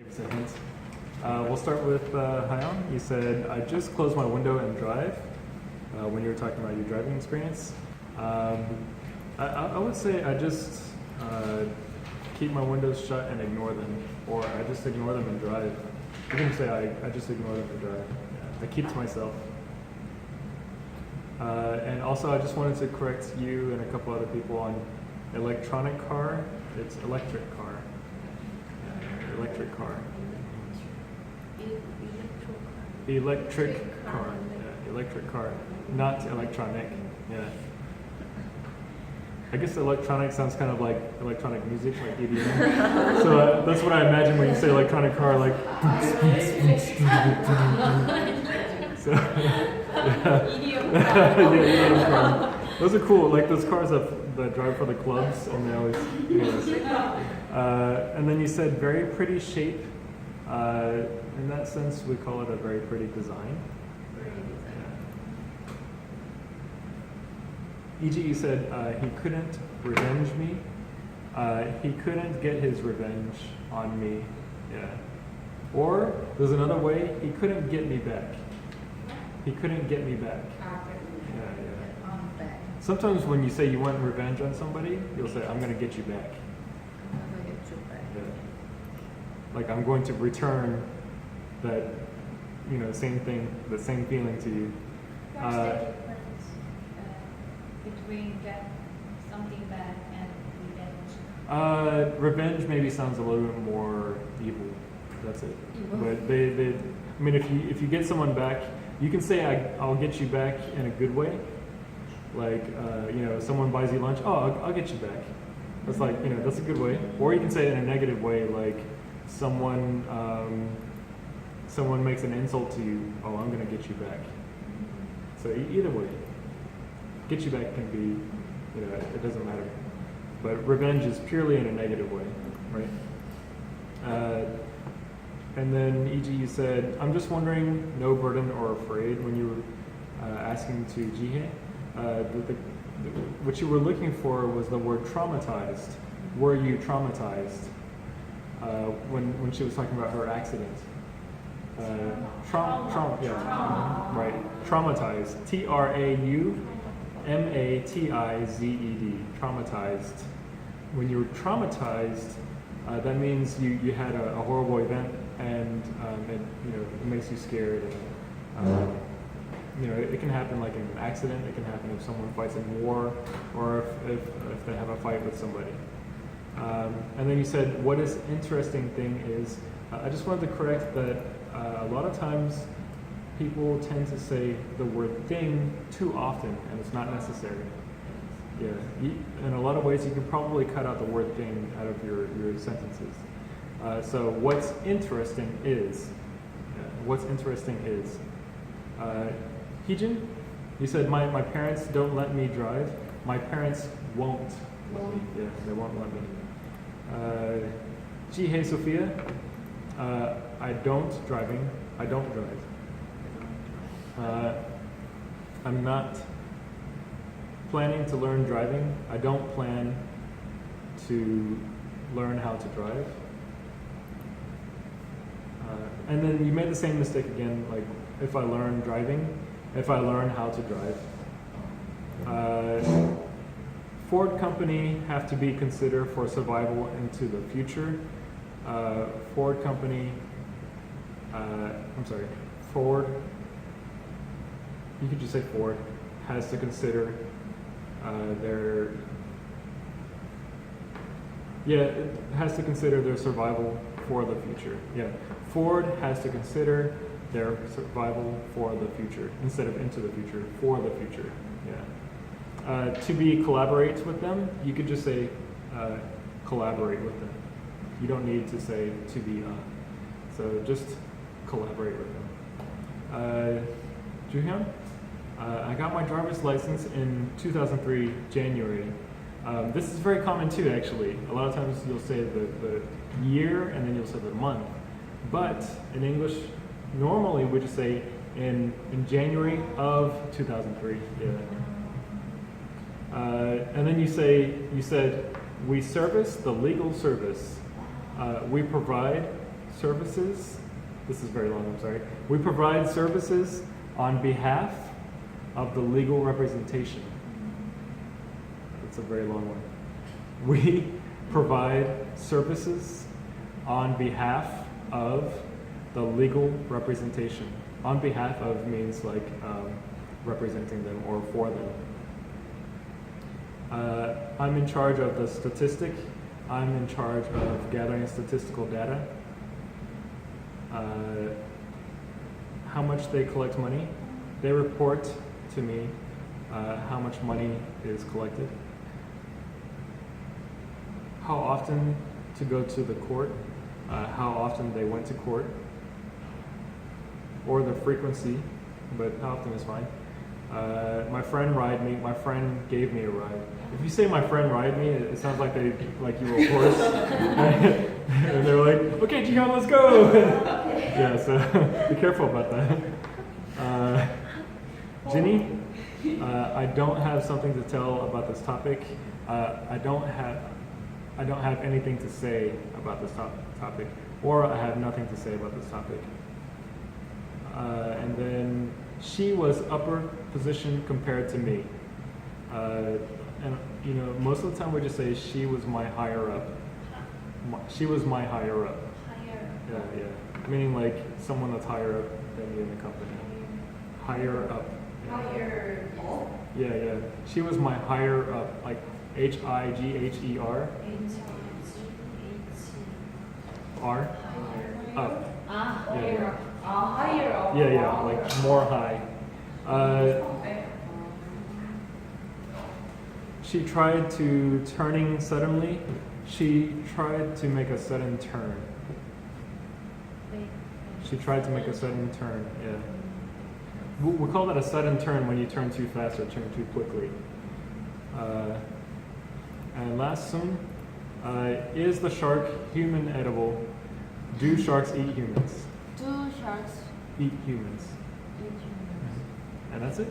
Give us a hint. We'll start with Hayon. You said, I just closed my window and drive when you were talking about your driving experience. I would say I just keep my windows shut and ignore them, or I just ignore them and drive. You can say I just ignore them and drive. Yeah, I keep to myself. And also I just wanted to correct you and a couple other people on electronic car. It's electric car. Yeah, electric car. Electric car. Yeah, electric car. Not electronic. Yeah. I guess electronic sounds kind of like electronic music, like EDM. So that's what I imagine when you say electronic car, like. So, yeah. EDM car. Those are cool. Like those cars that drive for the clubs, and they always. And then you said very pretty shape. In that sense, we call it a very pretty design. E.g., you said he couldn't revenge me. He couldn't get his revenge on me. Yeah. Or there's another way. He couldn't get me back. He couldn't get me back. Yeah. Sometimes when you say you want revenge on somebody, you'll say, "I'm going to get you back." Yeah. Like I'm going to return that, same thing, the same feeling to you. What's the difference between get something bad and revenge? Revenge maybe sounds a little bit more evil. That's it. Evil. But if you get someone back, you can say I'll get you back in a good way. Like someone buys you lunch. Oh, I'll get you back. That's like that's a good way. Or you can say it in a negative way, like someone makes an insult to you. Oh, I'm gonna get you back. So either way, get you back can be, it doesn't matter. But revenge is purely in a negative way, right? And then, E.g., you said, I'm just wondering, no burden or afraid, when you were asking to Jihye. What you were looking for was the word traumatized. Were you traumatized? When she was talking about her accident. Right. Traumatized. Traumatized. Traumatized. When you're traumatized, that means you had a horrible event, and it makes you scared. And, it can happen like in an accident. It can happen if someone fights in war, or if they have a fight with somebody. And then you said, what is interesting thing is, I just wanted to correct that a lot of times people tend to say the word thing too often, and it's not necessary. Yeah, in a lot of ways you can probably cut out the word thing out of your sentences. So what's interesting is, Heejin, you said my parents don't let me drive. My parents won't let me. Yeah, they won't let me. Jihye Sophia, I don't drive. I'm not planning to learn driving. I don't plan to learn how to drive. And then you made the same mistake again, like if I learn how to drive. Ford company have to be considered for survival into the future. Ford, you could just say Ford has to consider it has to consider their survival for the future. Yeah, Ford has to consider their survival for the future instead of into the future, for the future. Yeah. To be collaborate with them, you could just say collaborate with them. You don't need to say to be so just collaborate with them. Juhyun, I got my driver's license in 2003, January. This is very common too, actually. A lot of times you'll say the year and then you'll say the month. But in English, normally we just say in January of 2003. Yeah. And then you said, we service the legal service. We provide services. This is very long, I'm sorry. We provide services on behalf of the legal representation. That's a very long one. We provide services on behalf of the legal representation. On behalf of means like representing them or for them. I'm in charge of the statistic. I'm in charge of gathering statistical data. How much they collect money. They report to me how much money is collected. How often to go to the court. How often they went to court. Or the frequency, but how often is fine. My friend ride me. My friend gave me a ride. If you say my friend ride me, it sounds like you were a horse, and they're like, "Okay, Jihan, let's go." Yeah, so be careful about that. Ginny, I don't have something to tell about this topic. I don't have anything to say about this topic, or I have nothing to say about this topic. And then she was upper position compared to me. And most of the time we just say she was my higher up. She was my higher up. Yeah. Meaning like someone that's higher up than you in the company. Higher up. Higher up? Yeah. She was my higher up, like Higher. R. Up. Higher up. Higher up. Yeah, like more high. She tried to turning suddenly. She tried to make a sudden turn. She tried to make a sudden turn, yeah. We call that a sudden turn when you turn too fast or turn too quickly. And last one, is the shark human edible? Do sharks eat humans? Do sharks Eat humans. eat humans? And that's it?